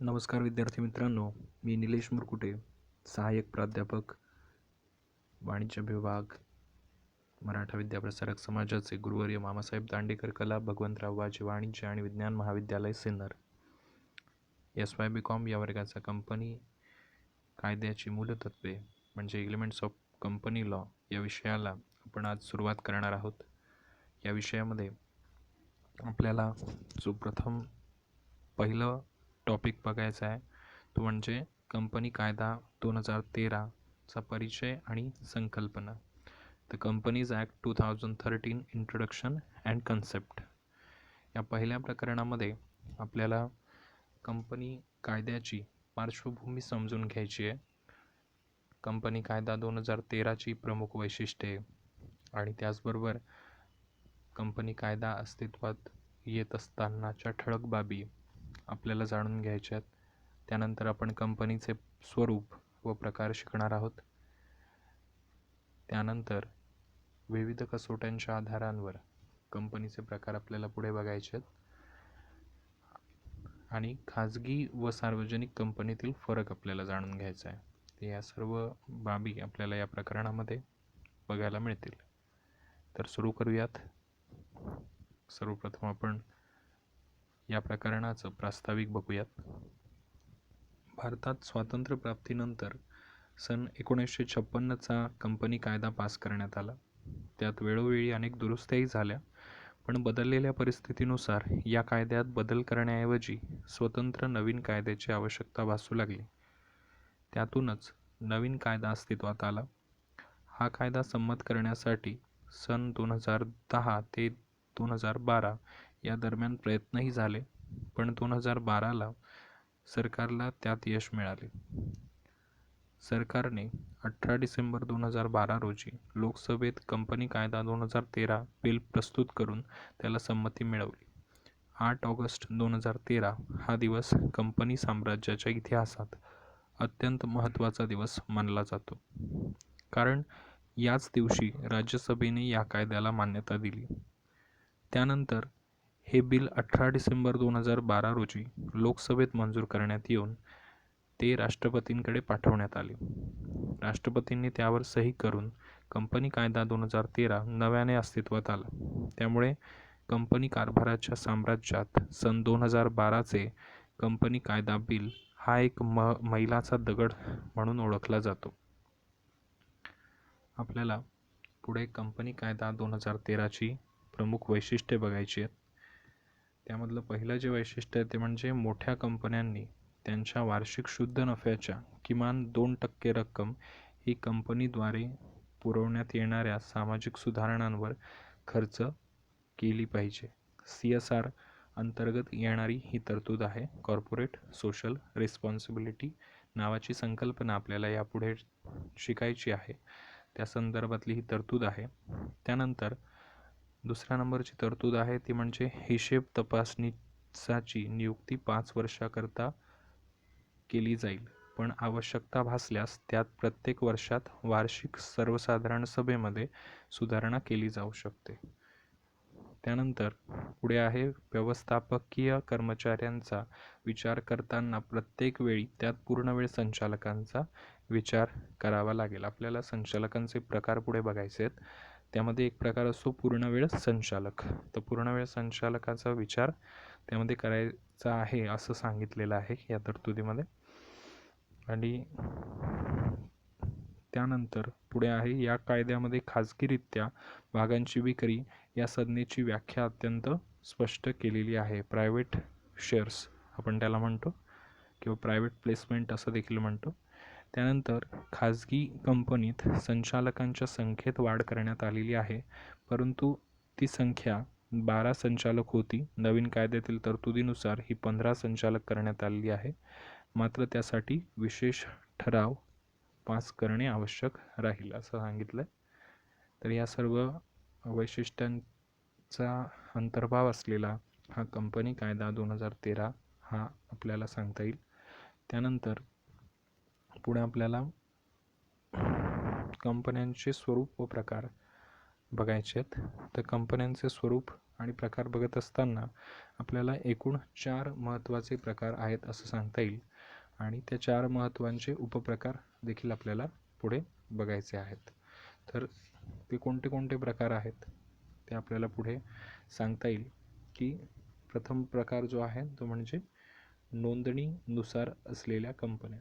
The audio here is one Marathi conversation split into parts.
नमस्कार विद्यार्थी मित्रांनो, मी निलेश मुरकुटे, सहाय्यक प्राध्यापक, वाणिज्य विभाग, मराठा विद्याप्रसारक समाजाचे गुरुवर्य मामासाहेब दांडेकर कला भगवंतराव वाजे वाणिज्य आणि विज्ञान महाविद्यालय सिन्नर. SY.B.Com या वर्गाचा कंपनी कायद्याची मूलतत्वे म्हणजे एलिमेंट्स ऑफ कंपनी लॉ या विषयाला आपण आज सुरुवात करणार आहोत. या विषयामध्ये आपल्याला जो प्रथम पहिलं टॉपिक बघायचा आहे तो म्हणजे कंपनी कायदा 2013चा परिचय आणि संकल्पना. The companies act 2013 introduction and concept. या पहिल्या प्रकरणामध्ये आपल्याला कंपनी कायद्याची पार्श्वभूमी समजून घ्यायची आहे. कंपनी कायदा 2013ची प्रमुख वैशिष्ट्ये आणि त्याचबरोबर कंपनी कायदा अस्तित्वात येत असतानाच्या ठळक बाबी आपल्याला जाणून घ्यायच्यात. त्यानंतर आपण कंपनीचे स्वरूप व प्रकार शिकणार आहोत. त्यानंतर विविध कसोट्यांच्या आधारांवर कंपनीचे प्रकार आपल्याला पुढे बघायचे आहेत आणि खाजगी व सार्वजनिक कंपनीतील फरक आपल्याला जाणून घ्यायचा आहे. तर या सर्व बाबी आपल्याला या प्रकरणामध्ये बघायला मिळतील. तर सुरू करूयात. सर्वप्रथम आपण या प्रकरणाचं प्रास्ताविक बघूयात. भारतात स्वातंत्र्यप्राप्तीनंतर सन 1956चा कंपनी कायदा पास करण्यात आला. त्यात वेळोवेळी अनेक दुरुस्त्याही झाल्या, पण बदललेल्या परिस्थितीनुसार या कायद्यात बदल करण्याऐवजी स्वतंत्र नवीन कायद्याची आवश्यकता भासू लागली. त्यातूनच नवीन कायदा अस्तित्वात आला. हा कायदा संमत करण्यासाठी सन 2010 ते 2012 या दरम्यान प्रयत्नही झाले, पण 2012ला सरकारला त्यात यश मिळाले. सरकारने 18 डिसेंबर 2012 रोजी लोकसभेत कंपनी कायदा 2013 बिल प्रस्तुत करून त्याला संमती मिळवली. 8 ऑगस्ट 2013 हा दिवस कंपनी साम्राज्याच्या इतिहासात अत्यंत महत्त्वाचा दिवस मानला जातो, कारण याच दिवशी राज्यसभेने या कायद्याला मान्यता दिली. त्यानंतर हे बिल 18 डिसेंबर 2012 रोजी लोकसभेत मंजूर करण्यात येऊन ते राष्ट्रपतींकडे पाठवण्यात आले. राष्ट्रपतींनी त्यावर सही करून कंपनी कायदा 2013 नव्याने अस्तित्वात आला. त्यामुळे कंपनी कारभाराच्या साम्राज्यात सन 2012चे कंपनी कायदा बिल हा एक मैलाचा दगड म्हणून ओळखला जातो. आपल्याला पुढे कंपनी कायदा 2013ची प्रमुख वैशिष्ट्ये बघायची आहेत. त्यामधलं पहिलं जे वैशिष्ट्य आहे ते म्हणजे मोठ्या कंपन्यांनी त्यांच्या वार्षिक शुद्ध नफ्याच्या किमान 2% रक्कम ही कंपनीद्वारे पुरवण्यात येणाऱ्या सामाजिक सुधारणांवर खर्च केली पाहिजे. CSR अंतर्गत येणारी ही तरतूद आहे. कॉर्पोरेट सोशल रिस्पॉन्सिबिलिटी नावाची संकल्पना आपल्याला यापुढे शिकायची आहे. त्या संदर्भातली ही तरतूद आहे. त्यानंतर दुसऱ्या नंबरची तरतूद आहे ती म्हणजे हिशेब तपासणीची नियुक्ती 5 वर्षाकरता केली जाईल, पण आवश्यकता भासल्यास त्यात प्रत्येक वर्षात वार्षिक सर्वसाधारण सभेमध्ये सुधारणा केली जाऊ शकते. त्यानंतर पुढे आहे व्यवस्थापकीय कर्मचाऱ्यांचा विचार करताना प्रत्येक वेळी त्यात पूर्णवेळ संचालकांचा विचार करावा लागेल. आपल्याला संचालकांचे प्रकार पुढे बघायचे आहेत. त्यामध्ये एक प्रकार असतो पूर्णवेळ संचालक. तर पूर्णवेळ संचालकाचा विचार त्यामध्ये करायचा आहे असं सांगितलेलं आहे या तरतुदीमध्ये. आणि त्यानंतर पुढे आहे या कायद्यामध्ये खाजगीरित्या भागांची विक्री या संज्ञेची व्याख्या अत्यंत स्पष्ट केलेली आहे. प्रायव्हेट शेअर्स आपण त्याला म्हणतो किंवा प्रायव्हेट प्लेसमेंट असं देखील म्हणतो. त्यानंतर खाजगी कंपनीत संचालकांच्या संख्येत वाढ करण्यात आलेली आहे, परंतु ती संख्या 12 संचालक होती. नवीन कायद्यातील तरतुदीनुसार ही 15 संचालक करण्यात आलेली आहे. मात्र त्यासाठी विशेष ठराव पास करणे आवश्यक राहील असं सांगितलं. तर या सर्व वैशिष्ट्यांचा अंतर्भाव असलेला हा कंपनी कायदा 2013 हा आपल्याला सांगता येईल. त्यानंतर पुढे आपल्याला कंपन्यांचे स्वरूप व प्रकार बघायचे आहेत. तर कंपन्यांचे स्वरूप आणि प्रकार बघत असताना आपल्याला एकूण 4 महत्त्वाचे प्रकार आहेत असं सांगता येईल आणि त्या 4 महत्त्वाचे उपप्रकार देखील आपल्याला पुढे बघायचे आहेत. तर ते कोणते कोणते प्रकार आहेत ते आपल्याला पुढे सांगता येईल की प्रथम प्रकार जो आहे तो म्हणजे नोंदणीनुसार असलेल्या कंपन्या.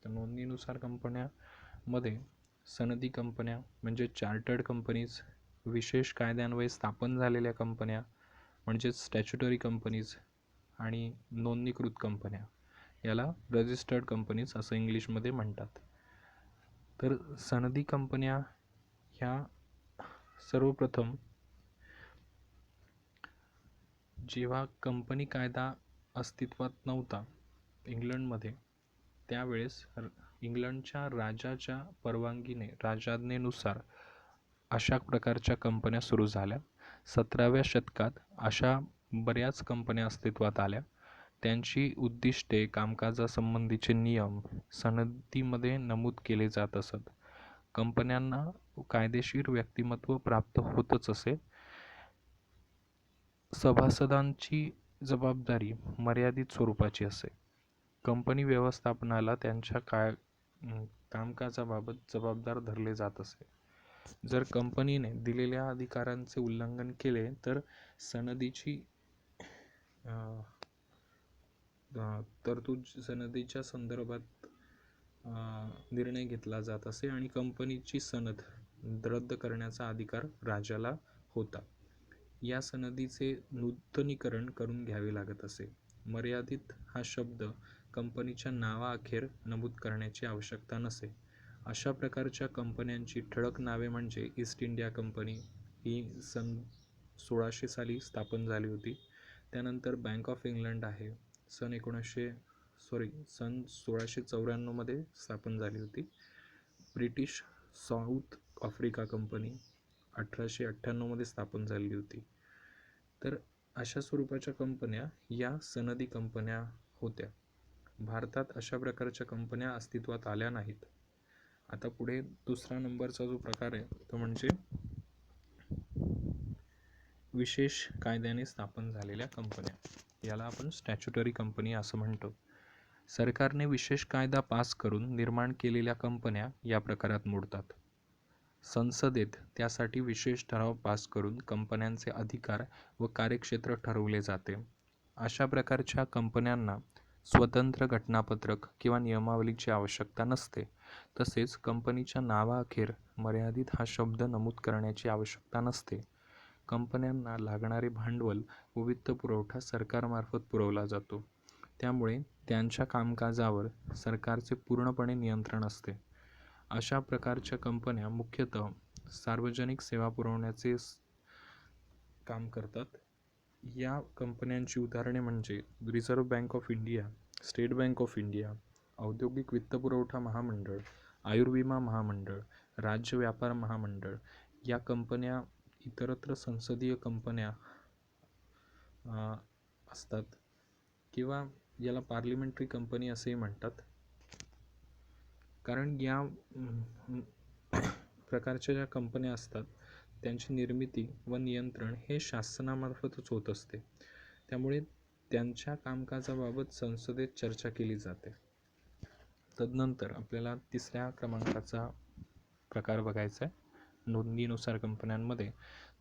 तर नोंदणीनुसार कंपन्यामध्ये सनदी कंपन्या म्हणजे चार्टर्ड कंपनीज, विशेष कायद्यान्वये स्थापन झालेल्या कंपन्या म्हणजेच स्टॅच्युटरी कंपनीज आणि नोंदणीकृत कंपन्या याला रजिस्टर्ड कंपनीज असं इंग्लिशमध्ये म्हणतात. तर सनदी कंपन्या ह्या सर्वप्रथम जेव्हा कंपनी कायदा अस्तित्वात नव्हता इंग्लंडमध्ये, त्यावेळेस इंग्लंडच्या राजाच्या परवानगीने, राजाज्ञेनुसार अशा प्रकारच्या कंपन्या सुरू झाल्या. 17व्या शतकात अशा बऱ्याच कंपन्या अस्तित्वात आल्या. त्यांची उद्दिष्टे, कामकाजासंबंधीचे नियम सनदीमध्ये नमूद केले जात असत. कंपन्यांना कायदेशीर व्यक्तिमत्व प्राप्त होतच असे. सभासदांची जबाबदारी मर्यादित स्वरूपाची असे. कंपनी व्यवस्थापनाला त्यांच्या कामकाजाबाबत जबाबदार धरले जात असे. जर कंपनीने दिलेल्या अधिकारांचे उल्लंघन केले तर सनदीची तरतूद सनदीच्या संदर्भात निर्णय घेतला जात असे आणि कंपनीची सनद रद्द करण्याचा अधिकार राजाला होता. या सनदीचे नूतनीकरण करून घ्यावे लागत असे. मर्यादित हा शब्द कंपनीच्या नावाअखेर नमूद करण्याची आवश्यकता नसे. अशा प्रकारच्या कंपन्यांची ठळक नावे म्हणजे ईस्ट इंडिया कंपनी, ही सन 1600 साली स्थापन झाली होती. त्यानंतर बँक ऑफ इंग्लंड आहे, सन 1694 मध्ये स्थापन झाली होती. ब्रिटिश साऊथ आफ्रिका कंपनी 1898 मध्ये स्थापन झाली होती. तर अशा स्वरूपाच्या कंपन्या या सनदी कंपन्या होत्या. भारतात अशा प्रकारच्या कंपन्या अस्तित्वात आल्या नाहीत. आता पुढे दुसरा नंबरचा जो प्रकार आहे तो म्हणजे विशेष कायद्याने स्थापन झालेल्या कंपन्या. याला आपण स्टॅच्युटरी कंपनी असं म्हणतो. सरकारने विशेष कायदा पास करून निर्माण केलेल्या कंपन्या या प्रकारात मोडतात. संसदेत त्यासाठी विशेष ठराव पास करून कंपन्यांचे अधिकार व कार्यक्षेत्र ठरवले जाते. अशा प्रकारच्या कंपन्यांना स्वतंत्र घटनापत्रक किंवा नियमावलीची आवश्यकता नसते. तसेच कंपनीच्या नावाअखेर मर्यादित हा शब्द नमूद करण्याची आवश्यकता नसते. कंपन्यांना लागणारे भांडवल व वित्तपुरवठा सरकारमार्फत पुरवला जातो. त्यामुळे त्यांच्या कामकाजावर सरकारचे पूर्णपणे नियंत्रण असते. अशा प्रकारच्या कंपन्या मुख्यतः सार्वजनिक सेवा पुरवण्याचे काम करतात. या कंपन्यांची उदाहरणे म्हणजे reserve bank of India, state bank of India, औद्योगिक वित्तपुरवठा महामंडळ, आयुर्विमा महामंडळ, राज्य व्यापार महामंडळ. या कंपन्या इतरत्र संसदीय कंपन्या असतात किंवा याला पार्लिमेंटरी कंपनी असेही म्हणतात. कारण या प्रकारच्या ज्या कंपन्या असतात त्यांची निर्मिती व नियंत्रण हे शासनामार्फतच होत असते. त्यामुळे त्यांच्या कामकाजाबाबत संसदेत चर्चा केली जाते. तदनंतर आपल्याला तिसऱ्या क्रमांकाचा प्रकार बघायचा आहे नोंदणीनुसार कंपन्यांमध्ये,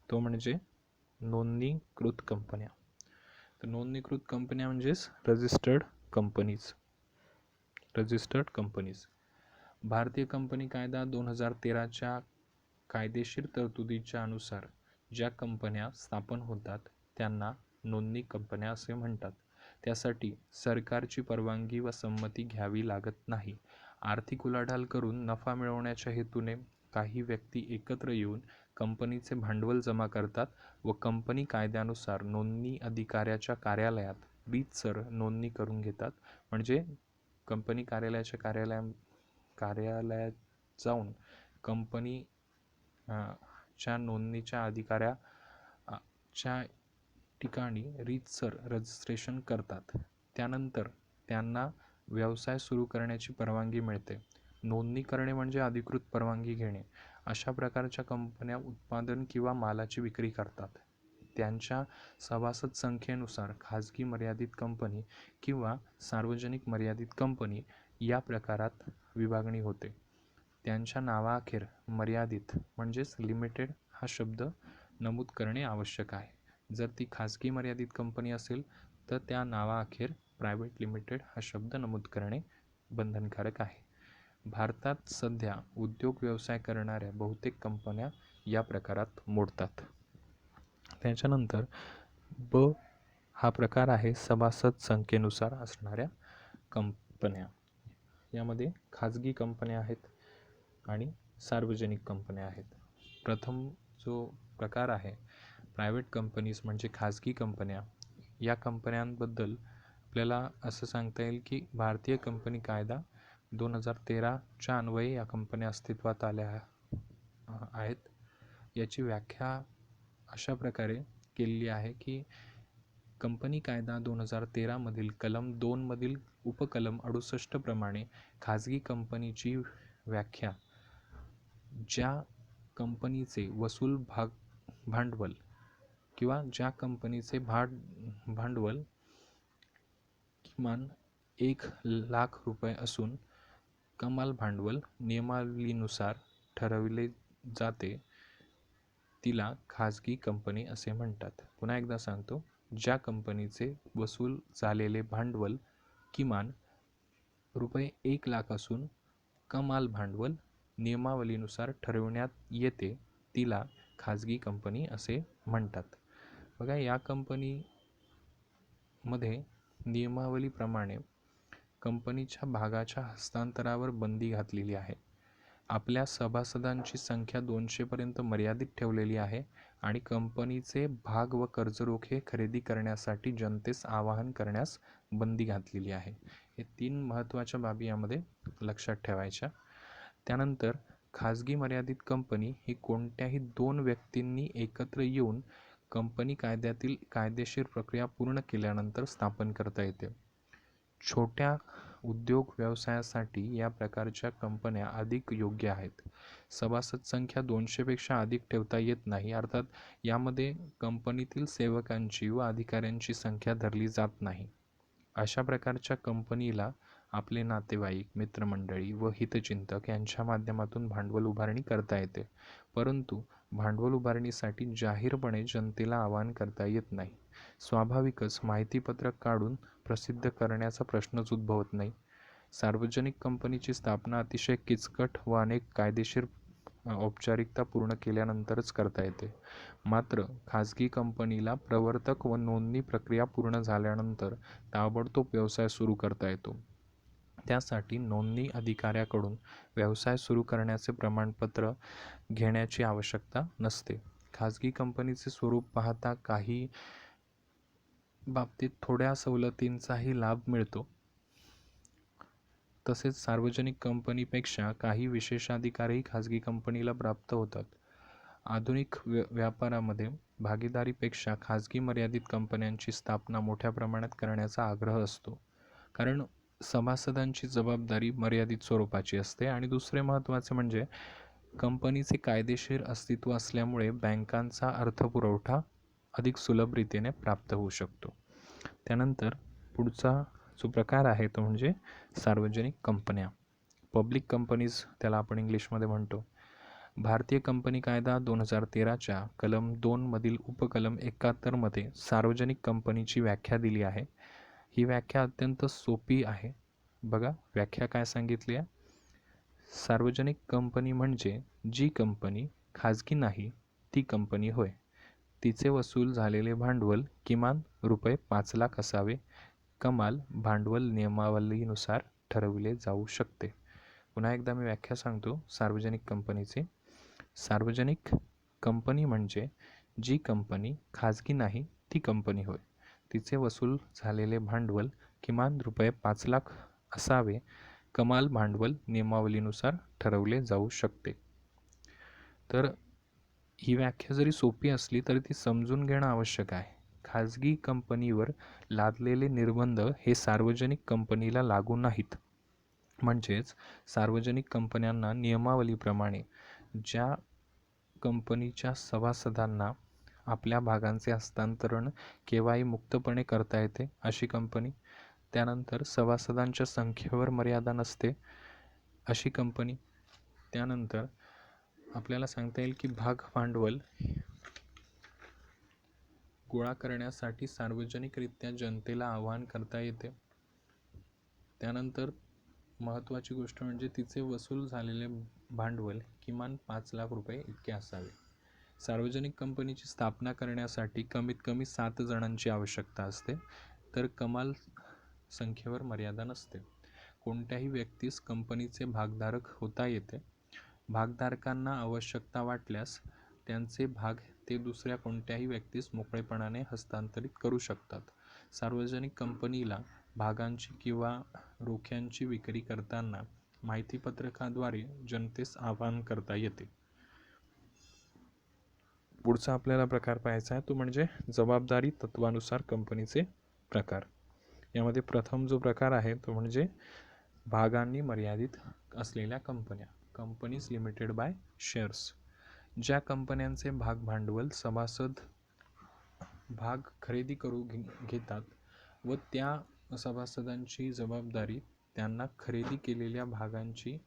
तो म्हणजे नोंदणीकृत कंपन्या. तर नोंदणीकृत कंपन्या म्हणजेच रजिस्टर्ड कंपनीज. भारतीय कंपनी कायदा 2013च्या कायदेशीर तरतुदीच्या अनुसार ज्या कंपन्या स्थापन होतात त्यांना नोंदणी कंपन्या असे म्हणतात. त्यासाठी सरकारची परवानगी व संमती घ्यावी लागत नाही. आर्थिक उलाढाल करून नफा मिळवण्याच्या हेतूने काही व्यक्ती एकत्र येऊन कंपनीचे भांडवल जमा करतात व कंपनी कायद्यानुसार नोंदणी अधिकाऱ्याच्या कार्यालयात रीतसर नोंदणी करून घेतात. म्हणजे कंपनी कार्यालयात जाऊन कंपनी च्या नोंदणीच्या अधिकाऱ्याच्या ठिकाणी रीतसर रजिस्ट्रेशन करतात. त्यानंतर त्यांना व्यवसाय सुरू करण्याची परवानगी मिळते. नोंदणी करणे म्हणजे अधिकृत परवानगी घेणे. अशा प्रकारच्या कंपन्या उत्पादन किंवा मालाची विक्री करतात. त्यांच्या सभासद संख्येनुसार खाजगी मर्यादित कंपनी किंवा सार्वजनिक मर्यादित कंपनी या प्रकारात विभागणी होते. त्यांच्या नावाअखेर मर्यादित म्हणजेच लिमिटेड हा शब्द नमूद करणे आवश्यक आहे. जर ती खाजगी मर्यादित कंपनी असेल तर त्या नावाअखेर प्रायव्हेट लिमिटेड हा शब्द नमूद करणे बंधनकारक आहे. भारतात सध्या उद्योग व्यवसाय करणाऱ्या बहुतेक कंपन्या या प्रकारात मोडतात. त्याच्यानंतर ब हा प्रकार आहे सभासद संख्येनुसार असणाऱ्या कंपन्या. यामध्ये खाजगी कंपन्या आहेत आणि सार्वजनिक कंपन्या आहेत. प्रथम जो प्रकार आहे प्रायव्हेट कंपनीज म्हणजे खाजगी कंपन्या. या कंपन्यांबद्दल आपल्याला असं सांगता येईल की भारतीय कंपनी कायदा 2013च्या अन्वये या कंपन्या अस्तित्वात आल्या आहेत. याची व्याख्या अशा प्रकारे केलेली आहे की कंपनी कायदा 2013 मधील कलम 2 मधील उपकलम 68 प्रमाणे खाजगी कंपनीची व्याख्या ज्या कंपनीचे वसूल भांडवल किंवा ज्या कंपनीचे भांडवल किमान 1,00,000 रुपये असून कमाल भांडवल नियमावलीनुसार ठरविले जाते तिला खाजगी कंपनी असे म्हणतात. पुन्हा एकदा सांगतो, ज्या कंपनीचे वसूल झालेले भांडवल किमान रुपये 1,00,000 असून कमाल भांडवल नियमावलीनुसार ठरविण्यात येते तिला खाजगी कंपनी असे म्हणतात. बघा, या कंपनीमध्ये नियमावलीप्रमाणे कंपनीच्या भागाच्या हस्तांतरावर बंदी घातलेली आहे. आपल्या सभासदांची संख्या 200 पर्यंत मर्यादित ठेवलेली आहे आणि कंपनीचे भाग व कर्जरोखे खरेदी करण्यासाठी जनतेस आवाहन करण्यास बंदी घातलेली आहे. हे 3 महत्त्वाच्या बाबी यामध्ये लक्षात ठेवायच्या. त्यानंतर खाजगी मर्यादित कंपनी ही कोणत्याही 2 व्यक्तींनी एकत्र येऊन कंपनी कायद्यातील कायदेशीर प्रक्रिया पूर्ण केल्यानंतर स्थापन करता येते. छोट्या उद्योग व्यवसायासाठी या प्रकारच्या कंपन्या अधिक योग्य आहेत. सभासद संख्या 200 पेक्षा अधिक ठेवता येत नाही. अर्थात यामध्ये कंपनीतील सेवकांची व अधिकाऱ्यांची संख्या धरली जात नाही. अशा प्रकारच्या कंपनीला आपले नातेवाईक, मित्रमंडळी व हितचिंतक यांच्या माध्यमातून भांडवल उभारणी करता येते. परंतु भांडवल उभारणीसाठी जाहीरपणे जनतेला आवाहन करता येत नाही. स्वाभाविकच माहितीपत्रक काढून प्रसिद्ध करण्याचा प्रश्नच उद्भवत नाही. सार्वजनिक कंपनीची स्थापना अतिशय किचकट व अनेक कायदेशीर औपचारिकता पूर्ण केल्यानंतरच करता येते. मात्र खाजगी कंपनीला प्रवर्तक व नोंदणी प्रक्रिया पूर्ण झाल्यानंतर ताबडतोब व्यवसाय सुरू करता येतो. त्यासाठी नोंदणी अधिकाऱ्याकडून व्यवसाय सुरू करण्याचे प्रमाणपत्र घेण्याची आवश्यकता नसते. खाजगी कंपनीचे स्वरूप पाहता काही बाबतीत थोड्या सवलतींचाही लाभ मिळतो. तसेच सार्वजनिक कंपनीपेक्षा काही विशेषाधिकारही खाजगी कंपनीला प्राप्त होतात. आधुनिक व्यापारामध्ये भागीदारीपेक्षा खाजगी मर्यादित कंपन्यांची स्थापना मोठ्या प्रमाणात करण्याचा आग्रह असतो. कारण सभासदांची जबाबदारी मर्यादित स्वरूपाची असते आणि दुसरे महत्त्वाचे म्हणजे कंपनीचे कायदेशीर अस्तित्व असल्यामुळे बँकांचा अर्थपुरवठा अधिक सुलभ रीतीने प्राप्त होऊ शकतो. त्यानंतर पुढचा जो प्रकार आहे तो म्हणजे सार्वजनिक कंपन्या, पब्लिक कंपनीज त्याला आपण इंग्लिशमध्ये म्हणतो. भारतीय कंपनी कायदा 2013च्या कलम 2 मधील उपकलम 71 मध्ये सार्वजनिक कंपनीची व्याख्या दिली आहे. ही व्याख्या अत्यंत सोपी आहे. बघा, व्याख्या काय सांगितली आहे. सार्वजनिक कंपनी म्हणजे जी कंपनी खाजगी नाही ती कंपनी होय. तिचे वसूल झालेले भांडवल किमान रुपये 5,00,000 असावे. कमाल भांडवल नियमावलीनुसार ठरविले जाऊ शकते. पुन्हा एकदा मी व्याख्या सांगतो सार्वजनिक कंपनीची. सार्वजनिक कंपनी म्हणजे जी कंपनी खाजगी नाही ती कंपनी होय. तिचे वसूल झालेले भांडवल किमान रुपये 5,00,000 असावे. कमाल भांडवल नियमावलीनुसार ठरवले जाऊ शकते. तर ही व्याख्या जरी सोपी असली तरी ती समजून घेणं आवश्यक आहे. खाजगी कंपनीवर लादलेले निर्बंध हे सार्वजनिक कंपनीला लागू नाहीत. म्हणजेच सार्वजनिक कंपन्यांना नियमावलीप्रमाणे ज्या कंपनीच्या सभासदांना आपल्या भागांचे हस्तांतरण केव्हाही मुक्तपणे करता येते अशी कंपनी. त्यानंतर सभासदांच्या संख्येवर मर्यादा नसते अशी कंपनी. त्यानंतर आपल्याला सांगता येईल की भाग भांडवल गोळा करण्यासाठी सार्वजनिकरित्या जनतेला आवाहन करता येते. त्यानंतर महत्त्वाची गोष्ट म्हणजे तिचे वसूल झालेले भांडवल किमान 5 लाख रुपये इतके असावे. सार्वजनिक कंपनीची स्थापना करण्यासाठी कमीत कमी 7 जणांची आवश्यकता असते, तर कमाल संख्येवर मर्यादा नसते. कोणत्याही व्यक्तीस कंपनीचे भागधारक होता येते. भागधारकांना आवश्यकता वाटल्यास त्यांचे भाग ते दुसऱ्या कोणत्याही व्यक्तीस मोकळेपणाने हस्तांतरित करू शकतात. सार्वजनिक कंपनीला भागांची किंवा रोख्यांची विक्री करताना माहितीपत्रकाद्वारे जनतेस आवाहन करता येते. पुढचा आपल्याला प्रकार पाहायचा आहे तो म्हणजे जबाबदारी तत्वानुसार कंपनीचे प्रकार. यामध्ये प्रथम जो प्रकार आहे तो म्हणजे भागांनी मर्यादित असलेल्या कंपन्या, कंपनीज लिमिटेड बाय शेअर्स. ज्या कंपन्यांचे भाग भांडवल सभासद भाग खरेदी करू घेतात व त्या सभासदांची जबाबदारी त्यांना खरेदी केलेल्या भागांची,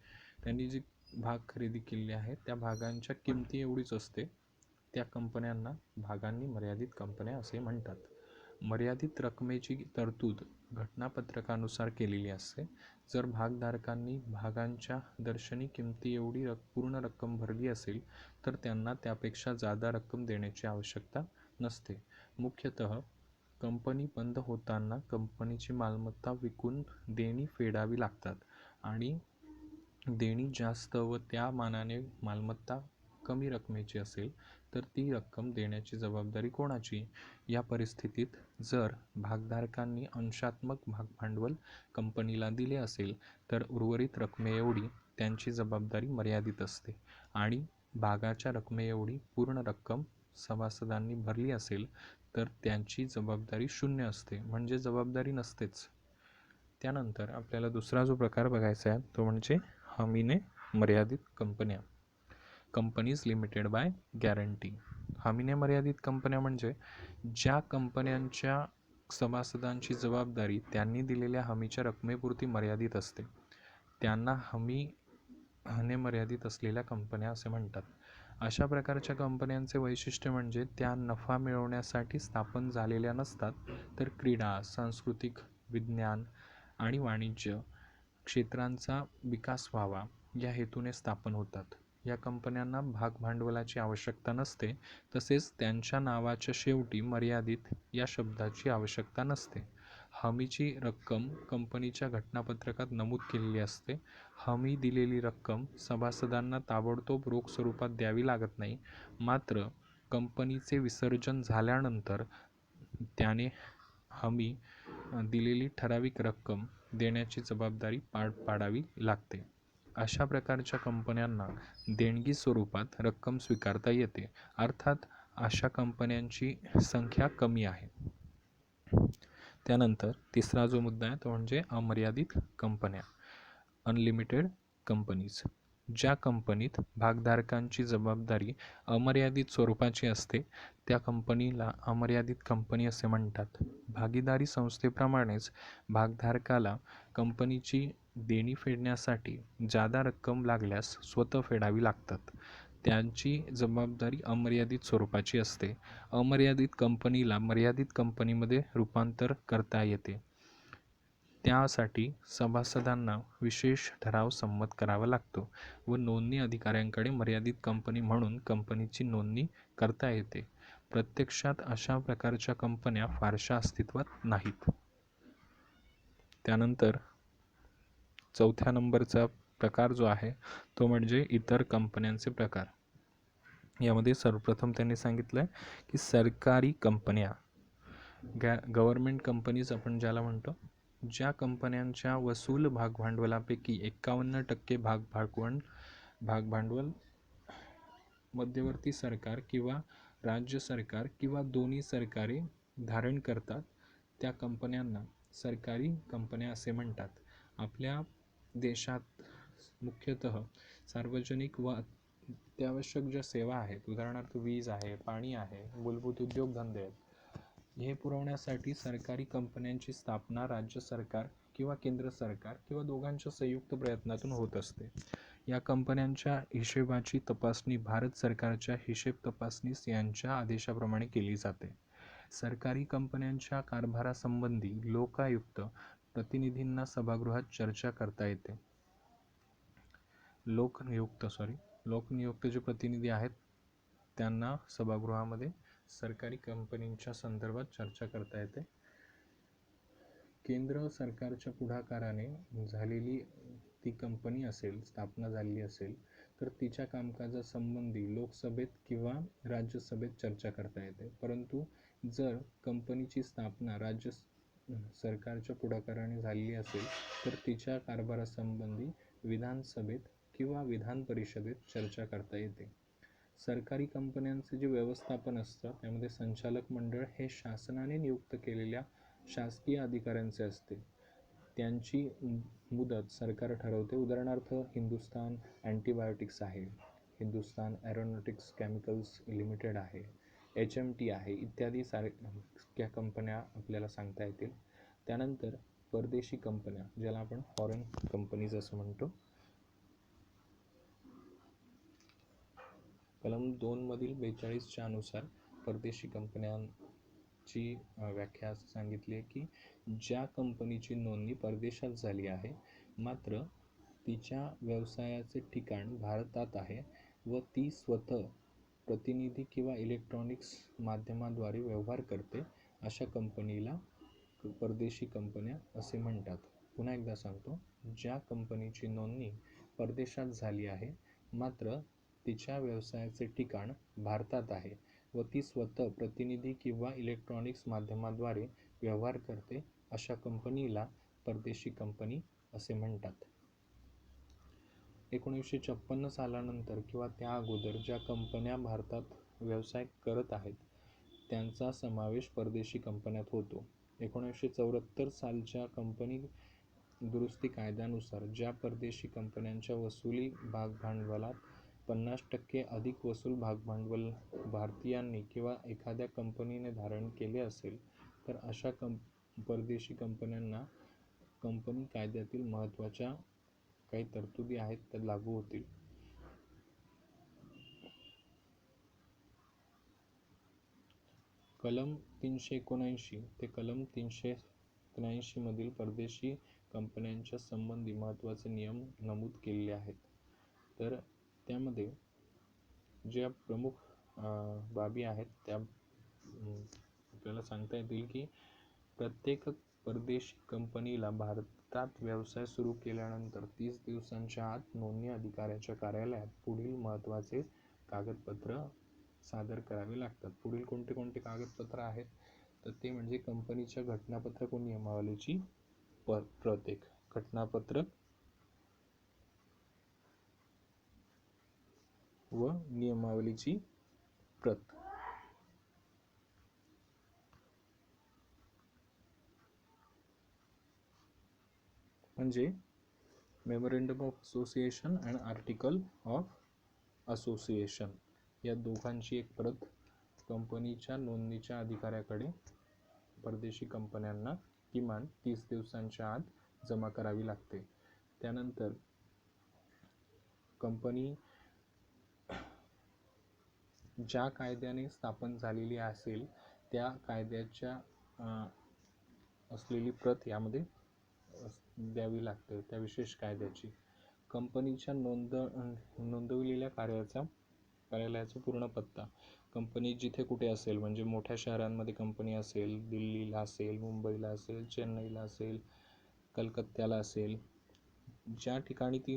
त्यांनी जी भाग खरेदी केलेले आहेत त्या भागांच्या किमती एवढीच असते, त्या कंपन्यांना भागांनी मर्यादित कंपन्या असे म्हणतात. मर्यादित रकमेची तरतूद घटनापत्रकानुसार केलेली असते. जर भागधारकांनी भागांच्या दर्शनी किमती एवढी पूर्ण रक्कम भरली असेल तर त्यांना त्यापेक्षा जादा रक्कम देण्याची आवश्यकता नसते. मुख्यतः कंपनी बंद होताना कंपनीची मालमत्ता विकून देणी फेडावी लागतात आणि देणी जास्त व त्या मानाने मालमत्ता कमी रकमेची असेल तर ती रक्कम देण्याची जबाबदारी कोणाची? या परिस्थितीत जर भागधारकांनी अंशात्मक भाग भांडवल कंपनीला दिले असेल तर उर्वरित रकमेएवढी त्यांची जबाबदारी मर्यादित असते आणि भागाच्या रकमेएवढी पूर्ण रक्कम सभासदांनी भरली असेल तर त्यांची जबाबदारी 0 असते, म्हणजे जबाबदारी नसतेच. त्यानंतर आपल्याला दुसरा जो प्रकार बघायचा आहे तो म्हणजे हमीने मर्यादित कंपन्या, कंपनीज लिमिटेड बाय गॅरंटी. हमीने मर्यादित कंपन्या म्हणजे ज्या कंपन्यांच्या सभासदांची जबाबदारी त्यांनी दिलेल्या हमीच्या रकमेपुरती मर्यादित असते त्यांना हमीने मर्यादित असलेल्या कंपन्या असे म्हणतात. अशा प्रकारच्या कंपन्यांचे वैशिष्ट्य म्हणजे त्या नफा मिळवण्यासाठी स्थापन झालेल्या नसतात, तर क्रीडा, सांस्कृतिक, विज्ञान आणि वाणिज्य क्षेत्रांचा विकास व्हावा या हेतूने स्थापन होतात. या कंपन्यांना भाग भांडवलाची आवश्यकता नसते, तसेच त्यांच्या नावाच्या शेवटी मर्यादित या शब्दाची आवश्यकता नसते. हमीची रक्कम कंपनीच्या घटनापत्रकात नमूद केलेली असते. हमी दिलेली रक्कम सभासदांना ताबडतोब रोख स्वरूपात द्यावी लागत नाही, मात्र कंपनीचे विसर्जन झाल्यानंतर त्याने हमी दिलेली ठराविक रक्कम देण्याची जबाबदारी पार पाडावी लागते. अशा प्रकारच्या कंपन्यांना देणगी स्वरूपात रक्कम स्वीकारता येते, अर्थात अशा कंपन्यांची संख्या कमी आहे. त्यानंतर तिसरा जो मुद्दा आहे तो म्हणजे अमर्यादित कंपन्या, अनलिमिटेड कंपनीज. ज्या कंपनीत भागधारकांची जबाबदारी अमर्यादित स्वरूपाची असते त्या कंपनीला अमर्यादित कंपनी असे म्हणतात. भागीदारी संस्थेप्रमाणेच भागधारकाला कंपनीची देणी फेडण्यासाठी जादा रक्कम लागल्यास स्वतः फेडावी लागतात. त्यांची जबाबदारी अमर्यादित स्वरूपाची असते. अमर्यादित कंपनीला मर्यादित कंपनीमध्ये रूपांतर करता येते. त्यासाठी सभासदांना विशेष ठराव संमत करावा लागतो व नोंदणी अधिकाऱ्यांकडे मर्यादित कंपनी म्हणून कंपनीची नोंदणी करता येते. प्रत्यक्षात अशा प्रकारच्या कंपन्या फारशा अस्तित्वात नाहीत. त्यानंतर चौथ्या नंबरचा प्रकार जो आहे तो म्हणजे इतर कंपन्यांचे प्रकार. यामध्ये सर्वप्रथम त्यांनी सांगितलं आहे की सरकारी कंपन्या, गव्हर्नमेंट कंपनीज आपण ज्याला म्हणतो, ज्या कंपन्यांच्या वसूल भागभांडवलापैकी 51% भागभांडवल मध्यवर्ती सरकार किंवा राज्य सरकार किंवा दोन्ही सरकारे धारण करतात त्या कंपन्यांना सरकारी कंपन्या असे म्हणतात. आपल्या देशात मुख्यतः सार्वजनिक व अत्यावश्यक ज्या सेवा आहेत, उदाहरणार्थ वीज आहे, पाणी आहे, मूलभूत उद्योगधंदे आहेत, हे पुरवण्यासाठी सरकारी कंपन्यांची स्थापना राज्य सरकार किंवा केंद्र सरकार किंवा दोघांच्या संयुक्त प्रयत्नातून होत असते. या कंपन्यांच्या हिशेबाची तपासणी भारत सरकारच्या हिशेब तपासनीस यांच्या आदेशाप्रमाणे केली जाते. सरकारी कंपन्यांच्या कारभारासंबंधी लोकायुक्त प्रतिनिधींना सभागृहात चर्चा करता येते. लोकनियुक्त जे प्रतिनिधी आहेत त्यांना सभागृहामध्ये सरकारी कंपनींच्या संदर्भात चर्चा करता येते. केंद्र सरकारच्या पुढाकाराने झालेली ती कंपनी असेल, स्थापना झालेली असेल, तर तिच्या कामकाजासंबंधी लोकसभेत किंवा राज्यसभेत चर्चा करता येते. परंतु जर कंपनीची स्थापना राज्य सरकारच्या पुढाकाराने झालेली असेल तर तिच्या कारभारासंबंधी विधानसभेत किंवा विधान परिषदेत चर्चा करता येते. सरकारी कंपन्यांचे जे व्यवस्थापन असतं त्यामध्ये संचालक मंडळ हे शासनाने नियुक्त केलेल्या शासकीय अधिकाऱ्यांचे असते. त्यांची मुदत सरकार ठरवते. उदाहरणार्थ हिंदुस्तान अँटीबायोटिक्स आहे, हिंदुस्तान एरोनॉटिक्स केमिकल्स लिमिटेड आहे, HMT आहे, इत्यादी सारख्या कंपन्या आपल्याला सांगता येतील. त्यानंतर परदेशी कंपन्या, ज्याला आपण फॉरेन कंपनीज असं म्हणतो. कलम 2 मधील 42च्या अनुसार परदेशी कंपन्यांची व्याख्या सांगितली आहे की ज्या कंपनीची नोंदणी परदेशात झाली आहे मात्र तिच्या व्यवसायाचे ठिकाण भारतात आहे व ती स्वतः प्रतिनिधी किंवा इलेक्ट्रॉनिक्स माध्यमाद्वारे व्यवहार करते, अशा कंपनीला परदेशी कंपन्या असे म्हणतात. पुन्हा एकदा सांगतो, ज्या कंपनीची नोंदणी परदेशात झाली आहे मात्र तिच्या व्यवसायाचे ठिकाण भारतात आहे व ती स्वतः प्रतिनिधी किंवा इलेक्ट्रॉनिक्स माध्यमाद्वारे व्यवहार करते, अशा कंपनीला परदेशी कंपनी असे म्हणतात. 1956 सालानंतर किंवा त्या अगोदर ज्या कंपन्या भारतात व्यवसाय करत आहेत त्यांचा समावेश परदेशी कंपन्यात होतो. 1974 सालच्या कंपनी दुरुस्ती कायद्यानुसार ज्या परदेशी कंपन्यांच्या वसुली भागभांडवलात 50% अधिक वसूल भागभांडवल भारतीयांनी किंवा एखाद्या कंपनीने धारण केले असेल तर अशा परदेशी कंपन्यांना कंपनी कायद्यातील महत्त्वाच्या काही तरतुदी आहेत त्या लागू होतील. कलम 379 ते कलम 383 मधील परदेशी कंपन्यांच्या संबंधी महत्त्वाचे नियम नमूद केलेले आहेत. तर त्यामध्ये ज्या प्रमुख बाबी आहेत त्या आपल्याला सांगता येतील की प्रत्येक परदेशी कंपनीला भारतात व्यवसाय सुरू केल्यानंतर 30 दिवसांच्या आत नोंदणी अधिकाऱ्याच्या कार्यालयात पुढील महत्त्वाचे कागदपत्र सादर करावे लागतात. पुढील कोणते कोणते कागदपत्र आहेत तर ते म्हणजे कंपनीच्या घटनापत्रक व नियमावलीची प्रत, एक घटनापत्रक व नियमावलीची प्रत, म्हणजे memorandum of association and article of association, या दोघांची एक प्रत कंपनीच्या नोंदणीच्या अधिकाऱ्याकडे परदेशी कंपन्यांना किमान 30 दिवसांच्या आत जमा करावी लागते. त्यानंतर कंपनी ज्या कायद्याने स्थापन झालेली असेल त्या कायद्याच्या असलेली प्रत यामध्ये द्यावी लागते, त्या विशेष कायद्याची. कंपनीच्या नोंदवलेल्या कार्यालयाचा पूर्ण पत्ता, कंपनी जिथे कुठे असेल म्हणजे मोठ्या शहरांमध्ये कंपनी असेल, दिल्लीला असेल, मुंबईला असेल, चेन्नईला असेल, कलकत्त्याला असेल, ज्या ठिकाणी ती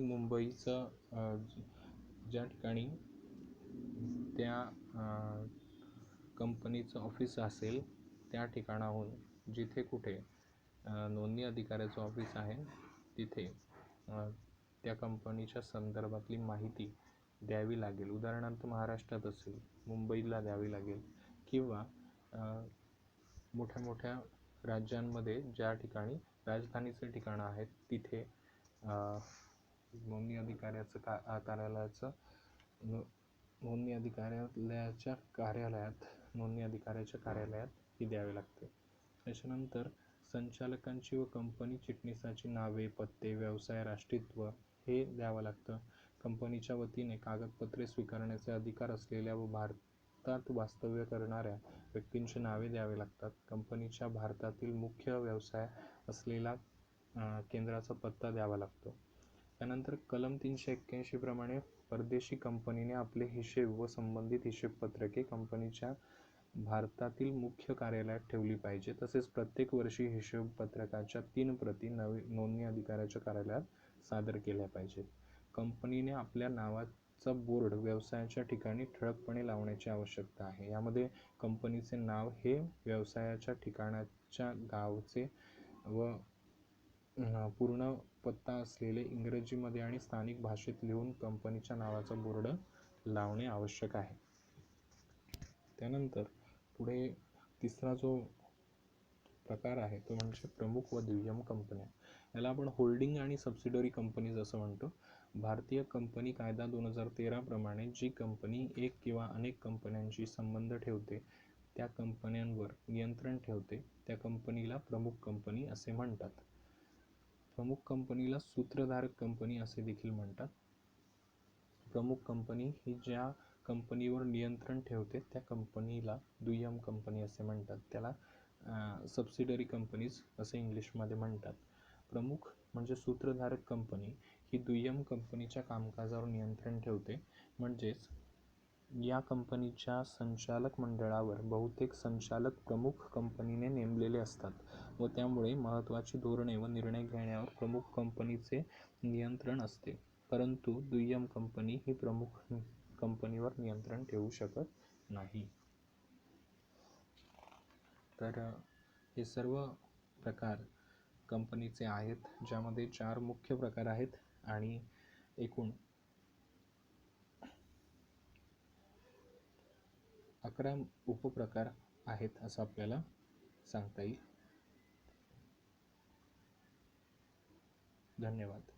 ज्या ठिकाणी त्या कंपनीचं ऑफिस असेल त्या ठिकाणाहून जिथे कुठे नोंदणी अधिकाऱ्याचं ऑफिस आहे तिथे त्या कंपनीच्या संदर्भातली माहिती द्यावी लागेल. उदाहरणार्थ महाराष्ट्रात असेल मुंबईला द्यावी लागेल किंवा मोठ्या मोठ्या राज्यांमध्ये ज्या ठिकाणी राजधानीचे ठिकाणं आहेत तिथे नोंदणी अधिकाऱ्याचं कार्यालयाचं नोंदणी अधिकाऱ्याच्या कार्यालयात ही द्यावे लागते. त्याच्यानंतर संचालकांची व कंपनी चिटणीसाची नावे, पत्ते, व्यवसाय राष्ट्रीत्व हे द्यावं लागतं. कंपनीच्या वतीने कागदपत्रे स्वीकारण्याचे अधिकार असलेल्या व भारतात वास्तव्य करणाऱ्या व्यक्तींची नावे द्यावे लागतात. कंपनीच्या भारतातील मुख्य व्यवसाय असलेला केंद्राचा पत्ता द्यावा लागतो. त्यानंतर कलम 381 प्रमाणे परदेशी कंपनीने आपले हिशेब व संबंधित हिशेबपत्रके कंपनीच्या भारतातील मुख्य कार्यालयात ठेवली पाहिजे. तसेच प्रत्येक वर्षी हिशेबपत्रकाच्या 3 प्रती नोंदणी अधिकाऱ्याच्या कार्यालयात सादर केल्या पाहिजेत. कंपनीने आपल्या नावाचा बोर्ड व्यवसायाच्या ठिकाणी ठळकपणे लावण्याची आवश्यकता आहे. यामध्ये कंपनीचे नाव हे व्यवसायाच्या ठिकाणाच्या गावचे व पूर्ण पत्ता असलेले इंग्रजीमध्ये आणि स्थानिक भाषेत लिहून कंपनीच्या नावाचा बोर्ड लावणे आवश्यक आहे. त्यानंतर पुढे तिसरा जो प्रकार आहे तो म्हणजे प्रमुख व दुय्यम कंपन्या. याला आपण होल्डिंग आणि सबसिडरी कंपनीज असं म्हणतो. भारतीय कंपनी कायदा 2013 प्रमाणे जी कंपनी एक किंवा अनेक कंपन्यांशी संबंध ठेवते, त्या कंपन्यांवर नियंत्रण ठेवते, त्या कंपनीला प्रमुख कंपनी असे म्हणतात. प्रमुख कंपनीला सूत्रधारक कंपनी असे देखील म्हणतात. प्रमुख कंपनी ही ज्या कंपनीवर नियंत्रण ठेवते त्या कंपनीला दुय्यम कंपनी असे म्हणतात. त्याला सबसिडरी कंपनीज असे इंग्लिशमध्ये म्हणतात. प्रमुख म्हणजे सूत्रधारक कंपनी ही दुय्यम कंपनीच्या कामकाजावर नियंत्रण ठेवते. म्हणजेच या कंपनीच्या संचालक मंडळावर बहुतेक संचालक प्रमुख कंपनीने नेमलेले असतात व त्यामुळे महत्त्वाची धोरणे व निर्णय घेण्यावर प्रमुख कंपनीचे नियंत्रण असते. परंतु दुय्यम कंपनी ही प्रमुख कंपनीवर नियंत्रण ठेवू शकत नाही. तर हे सर्व प्रकार कंपनीचे आहेत, ज्यामध्ये 4 मुख्य प्रकार आहेत आणि एकूण 11 उपप्रकार आहेत असं आपल्याला सांगता येईल. धन्यवाद.